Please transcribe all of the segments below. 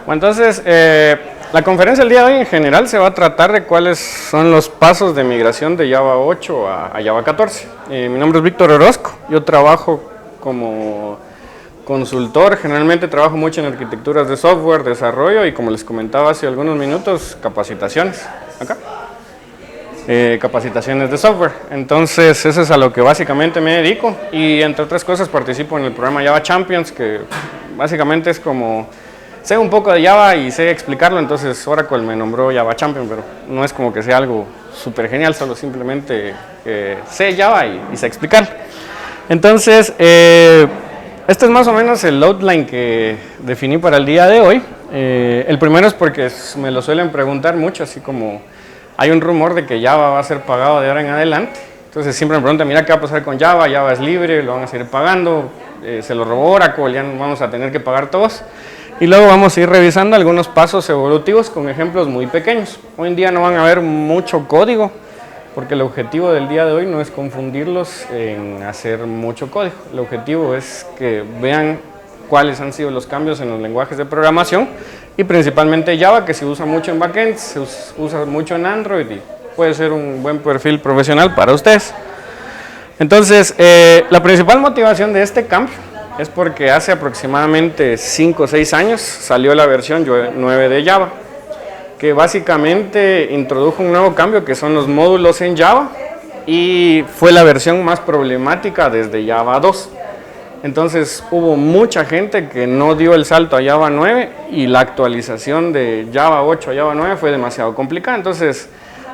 Bueno, entonces, la conferencia del día de hoy en general se va a tratar de cuáles son los pasos de migración de Java 8 a Java 14. Mi nombre es Víctor Orozco, yo trabajo como consultor, generalmente trabajo mucho en arquitecturas de software, desarrollo y como les comentaba hace algunos minutos, capacitaciones. Acá. Capacitaciones de software. Entonces, eso es a lo que básicamente me dedico y entre otras cosas participo en el programa Java Champions, que básicamente es como, sé un poco de Java y sé explicarlo, entonces Oracle me nombró Java Champion, pero no es como que sea algo súper genial, solo simplemente sé Java y sé explicarlo. Entonces, este es más o menos el outline que definí para el día de hoy. El primero es porque me lo suelen preguntar mucho, así como hay un rumor de que Java va a ser pagado de ahora en adelante. Entonces siempre me preguntan, mira, ¿qué va a pasar con Java? Java es libre, lo van a seguir pagando, se lo robó Oracle, ya no vamos a tener que pagar todos. Y luego vamos a ir revisando algunos pasos evolutivos con ejemplos muy pequeños. Hoy en día no van a ver mucho código, porque el objetivo del día de hoy no es confundirlos en hacer mucho código. El objetivo es que vean cuáles han sido los cambios en los lenguajes de programación y principalmente Java, que se usa mucho en backend, se usa mucho en Android y puede ser un buen perfil profesional para ustedes. Entonces, la principal motivación de este cambio es porque hace aproximadamente 5 o 6 años salió la versión 9 de Java, que básicamente introdujo un nuevo cambio que son los módulos en Java y fue la versión más problemática desde Java 2. Entonces hubo mucha gente que no dio el salto a Java 9 y la actualización de Java 8 a Java 9 fue demasiado complicada. Entonces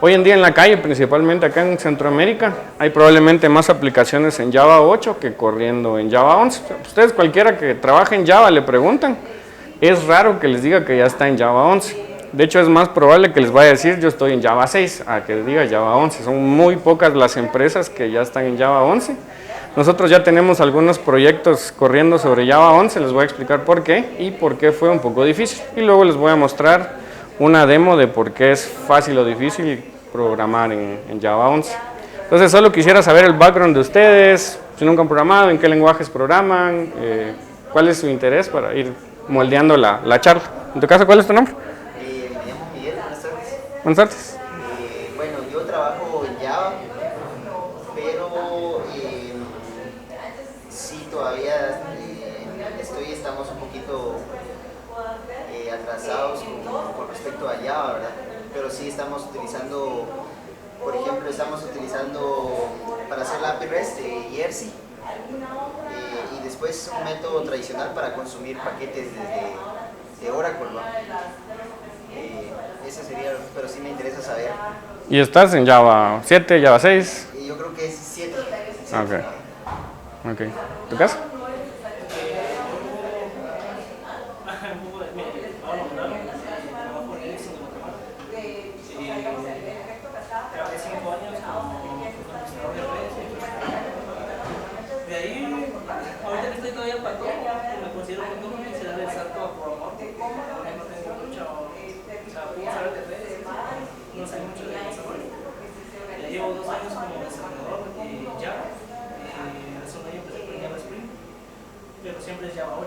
hoy en día en la calle, principalmente acá en Centroamérica, hay probablemente más aplicaciones en Java 8 que corriendo en Java 11. Ustedes cualquiera que trabaje en Java le preguntan, es raro que les diga que ya está en Java 11. De hecho es más probable que les vaya a decir yo estoy en Java 6 a que les diga Java 11. Son muy pocas las empresas que ya están en Java 11. Nosotros ya tenemos algunos proyectos corriendo sobre Java 11, les voy a explicar por qué y por qué fue un poco difícil. Y luego les voy a mostrar una demo de por qué es fácil o difícil programar en Java 11. Entonces solo quisiera saber el background de ustedes, si nunca han programado, en qué lenguajes programan, cuál es su interés para ir moldeando la charla. En tu caso, ¿cuál es tu nombre? Me llamo Miguel, buenas tardes. Buenas tardes. Bueno, yo trabajo en Java, pero sí todavía estamos un poquito atrasados con respecto a Java, ¿verdad? Pero sí estamos utilizando, por ejemplo, para hacer la API REST Jersey y después un método tradicional para consumir paquetes de Oracle, ¿no? Ese sería, pero sí me interesa saber. ¿Y estás en Java 7, Java 6? Yo creo que es 7. Ok. ¿Tu caso? De ahí, ahorita que estoy todavía para todo, me considero que no me quisiera dar el salto a programar, porque no tengo mucho, o sea, puedo saber de redes, no sé mucho de desarrollo. Ya llevo 2 años como desarrollador de Java, hace un año empecé con Java Spring, pero siempre es Java 8.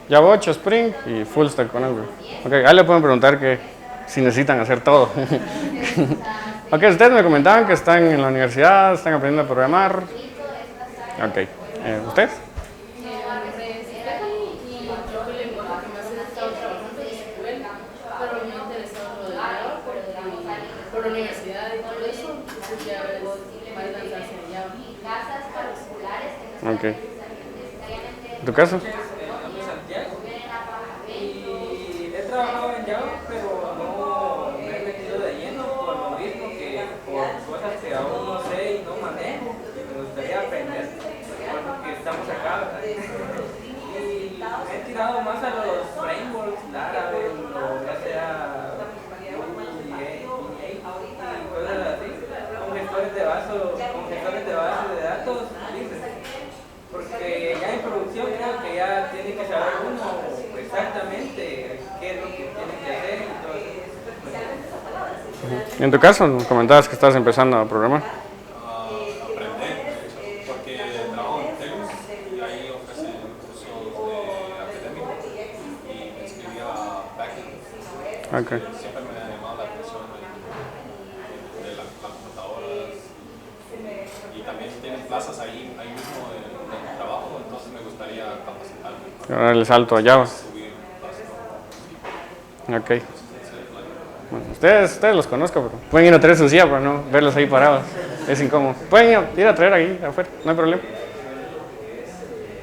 Java 8, Spring y Full Stack con Angular. Ok, ahí le pueden preguntar que si necesitan hacer todo. Ok, ustedes me comentaban que están en la universidad, están aprendiendo a programar. Ok, ¿ustedes? Por la universidad y todo eso, entonces ya va a lanzarse en Java. Ok. ¿En tu caso? Y he trabajado en Java, pero no me he metido de lleno por lo mismo que por cosas que aún no sé y no manejo, me gustaría aprender, porque estamos acá. Y he tirado más a los frameworks, Laravel, o ya sea y cosas así, con gestores de base de datos libres. Porque ya en producción creo que ya tiene que saber uno exactamente qué es lo que tiene que hacer y todo eso. En tu caso, comentabas que estabas empezando a programar. Aprender, de hecho, porque trabajo en Telus ahí ofrecen cursos de académico y me inscribí a backend. Okay. Siempre me ha llamado la atención de las computadoras y también tienen plazas ahí mismo de trabajo, entonces me gustaría capacitarme. Ahora el salto a Java. Subir Ok. Bueno, ustedes los conozco, pero pueden ir a traer su silla para no verlos ahí parados. Es incómodo. Pueden ir a traer ahí afuera, no hay problema.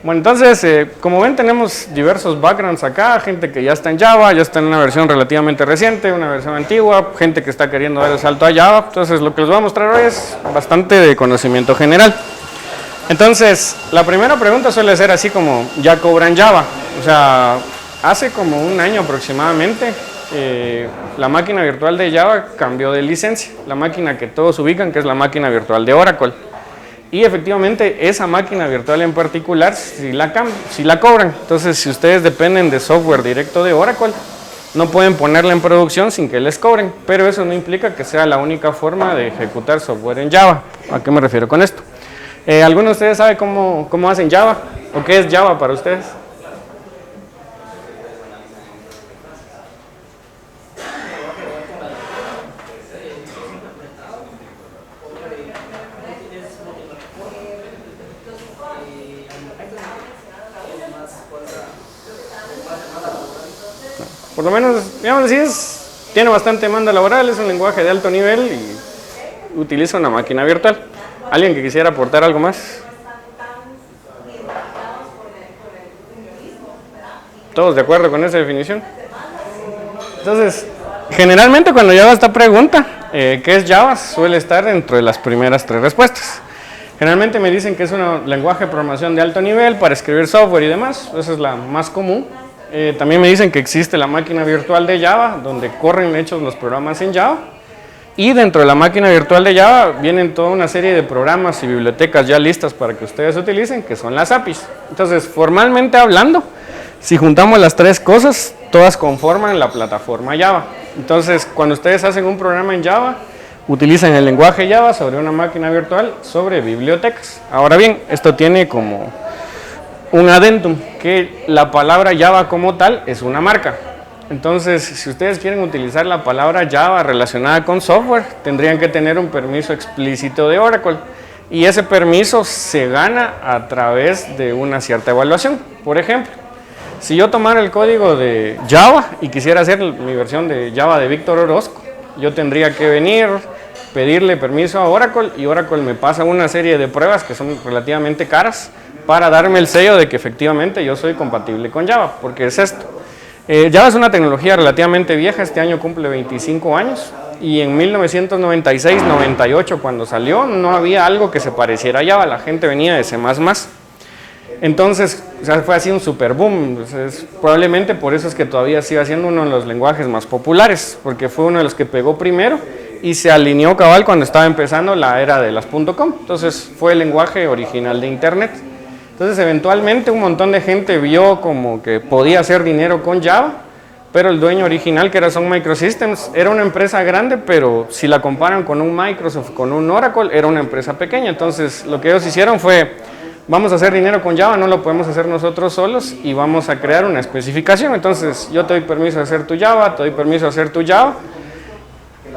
Bueno, entonces, como ven, tenemos diversos backgrounds acá, gente que ya está en Java, ya está en una versión relativamente reciente, una versión antigua, gente que está queriendo dar el salto a Java. Entonces, lo que les voy a mostrar hoy es bastante de conocimiento general. Entonces, la primera pregunta suele ser así como, ¿ya cobran Java? O sea, hace como un año aproximadamente, la máquina virtual de Java cambió de licencia. La máquina que todos ubican, que es la máquina virtual de Oracle. Y efectivamente, esa máquina virtual en particular, si la cobran. Entonces, si ustedes dependen de software directo de Oracle, no pueden ponerla en producción sin que les cobren. Pero eso no implica que sea la única forma de ejecutar software en Java. ¿A qué me refiero con esto? ¿Alguno de ustedes sabe cómo hacen Java? ¿O qué es Java para ustedes? Por lo menos, digamos así, tiene bastante demanda laboral, es un lenguaje de alto nivel y utiliza una máquina virtual. ¿Alguien que quisiera aportar algo más? ¿Todos de acuerdo con esa definición? Entonces, generalmente cuando yo hago esta pregunta, ¿qué es Java? Suele estar dentro de las primeras 3 respuestas. Generalmente me dicen que es un lenguaje de programación de alto nivel para escribir software y demás, esa es la más común. También me dicen que existe la máquina virtual de Java, donde corren hechos los programas en Java. Y dentro de la máquina virtual de Java vienen toda una serie de programas y bibliotecas ya listas para que ustedes utilicen, que son las APIs. Entonces, formalmente hablando, si juntamos las 3 cosas, todas conforman la plataforma Java. Entonces, cuando ustedes hacen un programa en Java, utilizan el lenguaje Java sobre una máquina virtual sobre bibliotecas. Ahora bien, esto tiene como un adendum, que la palabra Java como tal es una marca. Entonces, si ustedes quieren utilizar la palabra Java relacionada con software, tendrían que tener un permiso explícito de Oracle. Y ese permiso se gana a través de una cierta evaluación. Por ejemplo, si yo tomara el código de Java y quisiera hacer mi versión de Java de Víctor Orozco, yo tendría que venir, pedirle permiso a Oracle y Oracle me pasa una serie de pruebas que son relativamente caras para darme el sello de que efectivamente yo soy compatible con Java, porque es esto. Java es una tecnología relativamente vieja, este año cumple 25 años y en 1996-98 cuando salió no había algo que se pareciera a Java, la gente venía de C++. Entonces, o sea, fue así un super boom, probablemente por eso es que todavía sigue siendo uno de los lenguajes más populares, porque fue uno de los que pegó primero y se alineó cabal cuando estaba empezando la era de las .com, entonces fue el lenguaje original de Internet. Entonces, eventualmente un montón de gente vio como que podía hacer dinero con Java, pero el dueño original, que era Sun Microsystems, era una empresa grande, pero si la comparan con un Microsoft, con un Oracle, era una empresa pequeña. Entonces, lo que ellos hicieron fue, vamos a hacer dinero con Java, no lo podemos hacer nosotros solos y vamos a crear una especificación. Entonces, yo te doy permiso de hacer tu Java, te doy permiso de hacer tu Java,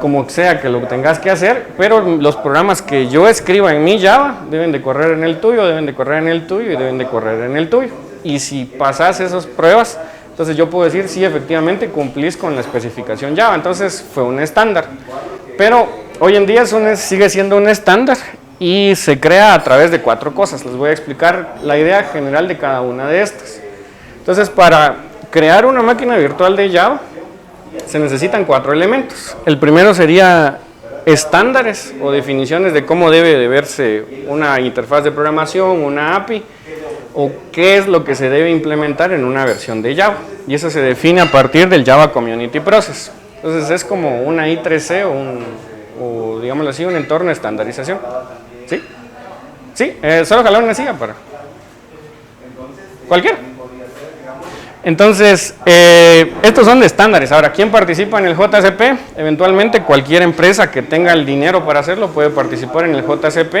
como sea que lo tengas que hacer, pero los programas que yo escriba en mi Java deben de correr en el tuyo, deben de correr en el tuyo y deben de correr en el tuyo. Y si pasas esas pruebas, entonces yo puedo decir, sí, efectivamente cumplís con la especificación Java. Entonces fue un estándar. Pero hoy en día sigue siendo un estándar y se crea a través de 4 cosas. Les voy a explicar la idea general de cada una de estas. Entonces, para crear una máquina virtual de Java, se necesitan 4 elementos. El primero sería estándares o definiciones de cómo debe de verse una interfaz de programación, una API, o qué es lo que se debe implementar en una versión de Java. Y eso se define a partir del Java Community Process. Entonces es como una I3C o digámoslo así, un entorno de estandarización. ¿Sí? Sí, solo jalar una silla para... Cualquiera. Entonces, estos son de estándares. Ahora, ¿quién participa en el JCP? Eventualmente cualquier empresa que tenga el dinero para hacerlo puede participar en el JCP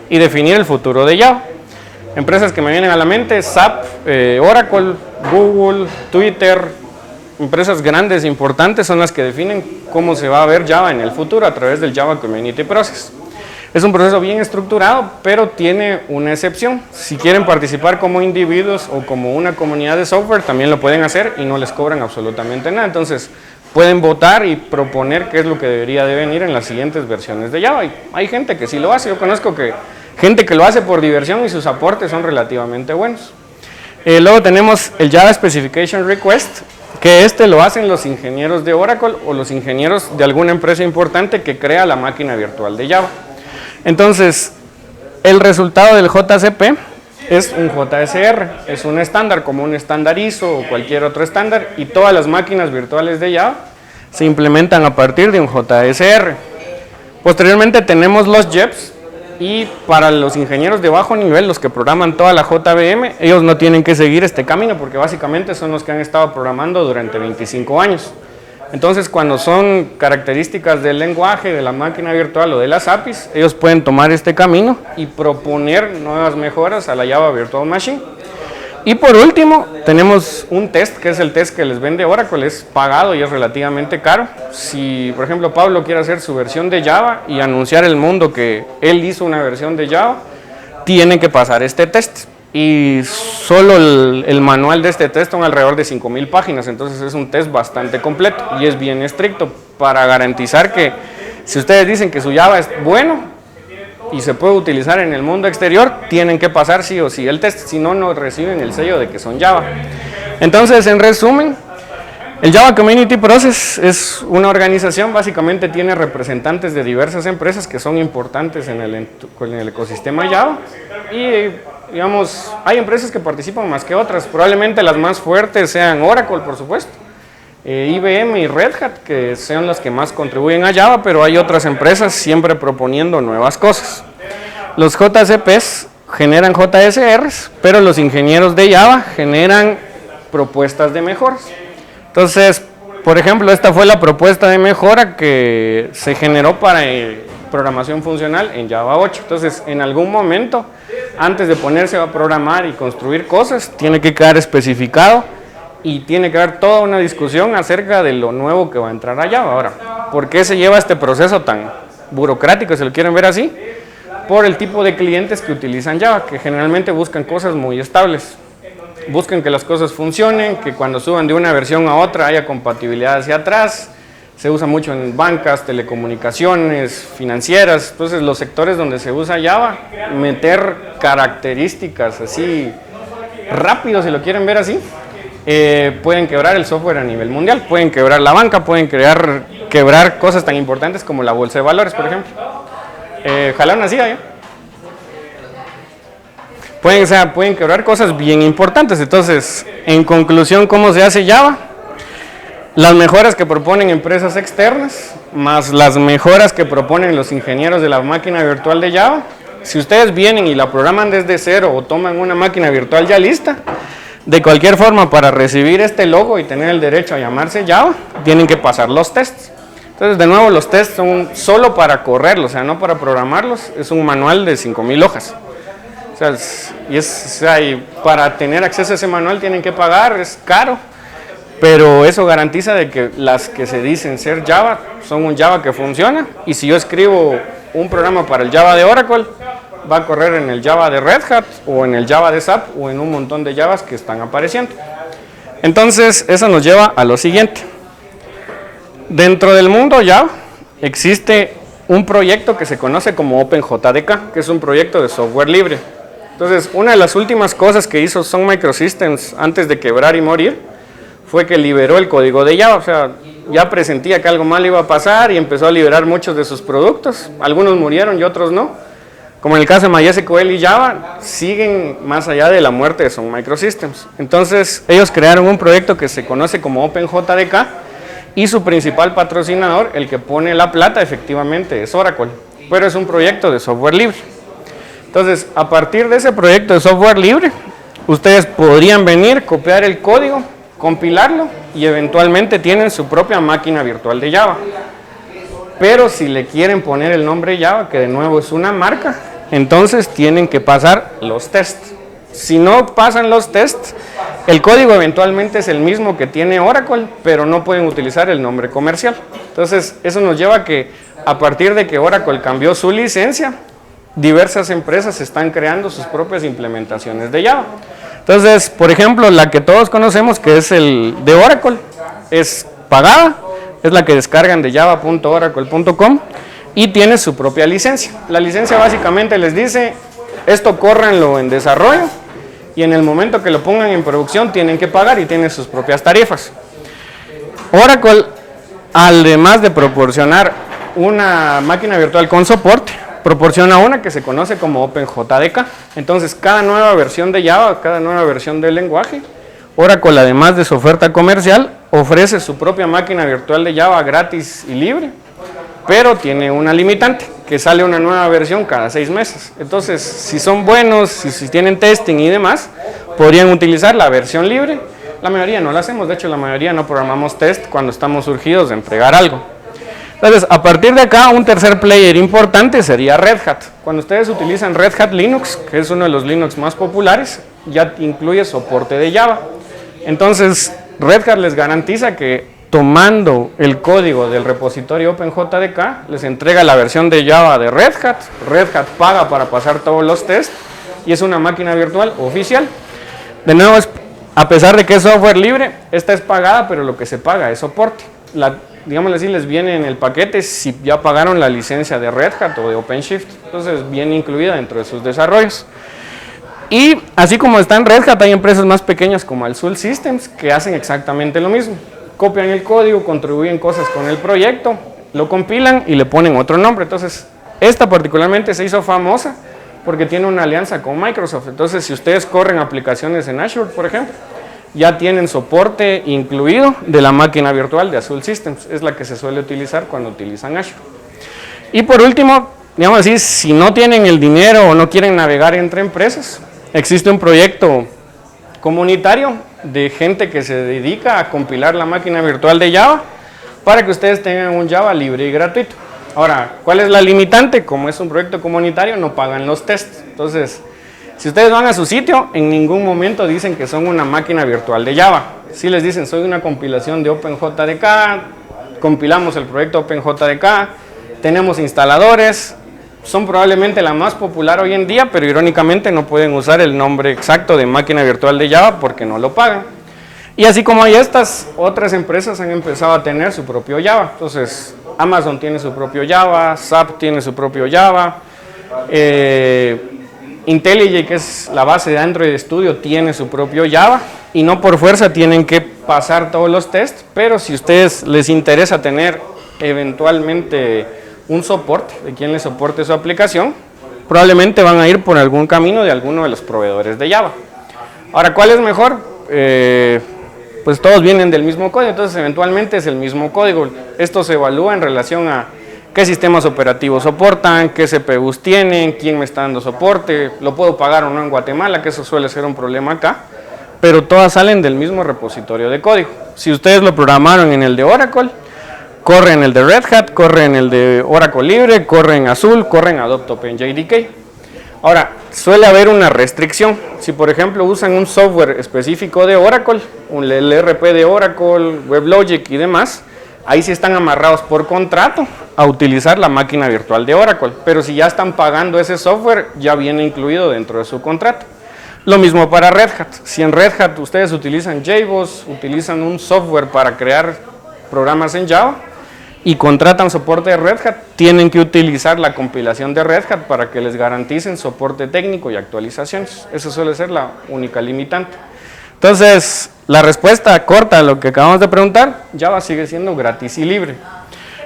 y definir el futuro de Java. Empresas que me vienen a la mente, SAP, Oracle, Google, Twitter, empresas grandes, importantes, son las que definen cómo se va a ver Java en el futuro a través del Java Community Process. Es un proceso bien estructurado, pero tiene una excepción. Si quieren participar como individuos o como una comunidad de software, también lo pueden hacer y no les cobran absolutamente nada. Entonces, pueden votar y proponer qué es lo que debería de venir en las siguientes versiones de Java. Y hay gente que sí lo hace. Yo conozco gente que lo hace por diversión y sus aportes son relativamente buenos. Luego tenemos el Java Specification Request, que lo hacen los ingenieros de Oracle o los ingenieros de alguna empresa importante que crea la máquina virtual de Java. Entonces, el resultado del JCP es un JSR, es un estándar como un estándar ISO o cualquier otro estándar, y todas las máquinas virtuales de Java se implementan a partir de un JSR. Posteriormente tenemos los JEPs, y para los ingenieros de bajo nivel, los que programan toda la JVM, ellos no tienen que seguir este camino porque básicamente son los que han estado programando durante 25 años. Entonces, cuando son características del lenguaje, de la máquina virtual o de las APIs, ellos pueden tomar este camino y proponer nuevas mejoras a la Java Virtual Machine. Y por último, tenemos un test, que es el test que les vende Oracle, es pagado y es relativamente caro. Si, por ejemplo, Pablo quiere hacer su versión de Java y anunciar al mundo que él hizo una versión de Java, tiene que pasar este test. Y solo el manual de este test son alrededor de 5,000 páginas, entonces es un test bastante completo y es bien estricto para garantizar que si ustedes dicen que su Java es bueno y se puede utilizar en el mundo exterior, tienen que pasar sí o sí el test, si no, no reciben el sello de que son Java. Entonces, en resumen, el Java Community Process es una organización, básicamente tiene representantes de diversas empresas que son importantes en el ecosistema Java y digamos, hay empresas que participan más que otras, probablemente las más fuertes sean Oracle, por supuesto, IBM y Red Hat, que sean las que más contribuyen a Java, pero hay otras empresas siempre proponiendo nuevas cosas. Los JCPs generan JSRs, pero los ingenieros de Java generan propuestas de mejoras. Entonces, por ejemplo, esta fue la propuesta de mejora que se generó para programación funcional en Java 8. Entonces, en algún momento, antes de ponerse a programar y construir cosas, tiene que quedar especificado y tiene que haber toda una discusión acerca de lo nuevo que va a entrar a Java. Ahora, ¿por qué se lleva este proceso tan burocrático, si lo quieren ver así? Por el tipo de clientes que utilizan Java, que generalmente buscan cosas muy estables. Buscan que las cosas funcionen, que cuando suban de una versión a otra haya compatibilidad hacia atrás. Se usa mucho en bancas, telecomunicaciones, financieras. Entonces, los sectores donde se usa Java, meter características así rápido, si lo quieren ver así, pueden quebrar el software a nivel mundial, pueden quebrar la banca, pueden quebrar cosas tan importantes como la bolsa de valores, por ejemplo. Jalar una silla, ¿ya? Pueden quebrar cosas bien importantes. Entonces, en conclusión, ¿cómo se hace Java? Las mejoras que proponen empresas externas, más las mejoras que proponen los ingenieros de la máquina virtual de Java. Si ustedes vienen y la programan desde cero o toman una máquina virtual ya lista, de cualquier forma, para recibir este logo y tener el derecho a llamarse Java, tienen que pasar los tests. Entonces, de nuevo, los tests son solo para correrlos, o sea, no para programarlos. Es un manual de 5,000 hojas. Y para tener acceso a ese manual tienen que pagar, es caro, pero eso garantiza de que las que se dicen ser Java son un Java que funciona, y si yo escribo un programa para el Java de Oracle, va a correr en el Java de Red Hat, o en el Java de SAP, o en un montón de Javas que están apareciendo. Entonces, eso nos lleva a lo siguiente. Dentro del mundo Java existe un proyecto que se conoce como OpenJDK, que es un proyecto de software libre. Entonces, una de las últimas cosas que hizo Sun Microsystems antes de quebrar y morir fue que liberó el código de Java. O sea, ya presentía que algo mal iba a pasar y empezó a liberar muchos de sus productos. Algunos murieron y otros no. Como en el caso de MySQL y Java, siguen más allá de la muerte de Sun Microsystems. Entonces, ellos crearon un proyecto que se conoce como OpenJDK y su principal patrocinador, el que pone la plata, efectivamente es Oracle. Pero es un proyecto de software libre. Entonces, a partir de ese proyecto de software libre, ustedes podrían venir, copiar el código, compilarlo y eventualmente tienen su propia máquina virtual de Java. Pero si le quieren poner el nombre Java, que de nuevo es una marca, entonces tienen que pasar los tests. Si no pasan los tests, el código eventualmente es el mismo que tiene Oracle, pero no pueden utilizar el nombre comercial. Entonces, eso nos lleva a que a partir de que Oracle cambió su licencia, diversas empresas están creando sus propias implementaciones de Java. Entonces, por ejemplo, la que todos conocemos, que es el de Oracle, es pagada, es la que descargan de java.oracle.com y tiene su propia licencia. La licencia básicamente les dice, esto córranlo en desarrollo y en el momento que lo pongan en producción tienen que pagar y tiene sus propias tarifas. Oracle, además de proporcionar una máquina virtual con soporte, proporciona una que se conoce como OpenJDK. Entonces, cada nueva versión de Java, cada nueva versión del lenguaje, Oracle, además de su oferta comercial, ofrece su propia máquina virtual de Java gratis y libre, pero tiene una limitante, que sale una nueva versión cada 6 meses. Entonces, si son buenos, si tienen testing y demás, podrían utilizar la versión libre. La mayoría no la hacemos, de hecho la mayoría no programamos test cuando estamos urgidos de entregar algo. Entonces, a partir de acá, un tercer player importante sería Red Hat. Cuando ustedes utilizan Red Hat Linux, que es uno de los Linux más populares, ya incluye soporte de Java. Entonces, Red Hat les garantiza que tomando el código del repositorio OpenJDK, les entrega la versión de Java de Red Hat paga para pasar todos los tests y es una máquina virtual oficial. De nuevo, a pesar de que es software libre, esta es pagada, pero lo que se paga es soporte. Digámosle así, les viene en el paquete si ya pagaron la licencia de Red Hat o de OpenShift, entonces viene incluida dentro de sus desarrollos. Y así como está en Red Hat, hay empresas más pequeñas como Azul Systems que hacen exactamente lo mismo. Copian el código, contribuyen cosas con el proyecto, lo compilan y le ponen otro nombre. Entonces, esta particularmente se hizo famosa porque tiene una alianza con Microsoft. Entonces, si ustedes corren aplicaciones en Azure, por ejemplo, ya tienen soporte incluido de la máquina virtual de Azul Systems. Es la que se suele utilizar cuando utilizan Azure. Y por último, digamos así, si no tienen el dinero o no quieren navegar entre empresas, existe un proyecto comunitario de gente que se dedica a compilar la máquina virtual de Java para que ustedes tengan un Java libre y gratuito. Ahora, ¿cuál es la limitante? Como es un proyecto comunitario, no pagan los tests. Entonces, si ustedes van a su sitio, en ningún momento dicen que son una máquina virtual de Java. Si les dicen, soy una compilación de OpenJDK, compilamos el proyecto OpenJDK, tenemos instaladores, son probablemente la más popular hoy en día, pero irónicamente no pueden usar el nombre exacto de máquina virtual de Java porque no lo pagan. Y así como hay estas, otras empresas han empezado a tener su propio Java. Entonces, Amazon tiene su propio Java, SAP tiene su propio Java, IntelliJ, que es la base de Android Studio, tiene su propio Java y no por fuerza tienen que pasar todos los tests, pero si a ustedes les interesa tener eventualmente un soporte, de quien les soporte su aplicación, probablemente van a ir por algún camino de alguno de los proveedores de Java. Ahora, ¿cuál es mejor? Pues todos vienen del mismo código, entonces eventualmente es el mismo código. Esto se evalúa en relación a qué sistemas operativos soportan, qué CPUs tienen, quién me está dando soporte, lo puedo pagar o no en Guatemala, que eso suele ser un problema acá, pero todas salen del mismo repositorio de código. Si ustedes lo programaron en el de Oracle, corre en el de Red Hat, corre en el de Oracle Libre, corre en Azul, corre en Adobe OpenJDK. Ahora, suele haber una restricción. Si por ejemplo usan un software específico de Oracle, el ERP de Oracle, WebLogic y demás, ahí sí están amarrados por contrato a utilizar la máquina virtual de Oracle. Pero si ya están pagando ese software, ya viene incluido dentro de su contrato. Lo mismo para Red Hat. Si en Red Hat ustedes utilizan JBoss, utilizan un software para crear programas en Java, y contratan soporte de Red Hat, tienen que utilizar la compilación de Red Hat para que les garanticen soporte técnico y actualizaciones. Esa suele ser la única limitante. Entonces, la respuesta corta a lo que acabamos de preguntar, Java sigue siendo gratis y libre.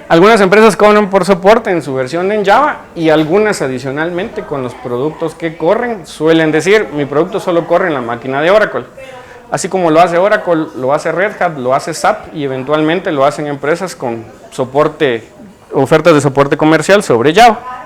Algunas empresas cobran por soporte en su versión en Java y algunas adicionalmente con los productos que corren suelen decir, mi producto solo corre en la máquina de Oracle. Así como lo hace Oracle, lo hace Red Hat, lo hace SAP y eventualmente lo hacen empresas con soporte, ofertas de soporte comercial sobre Java.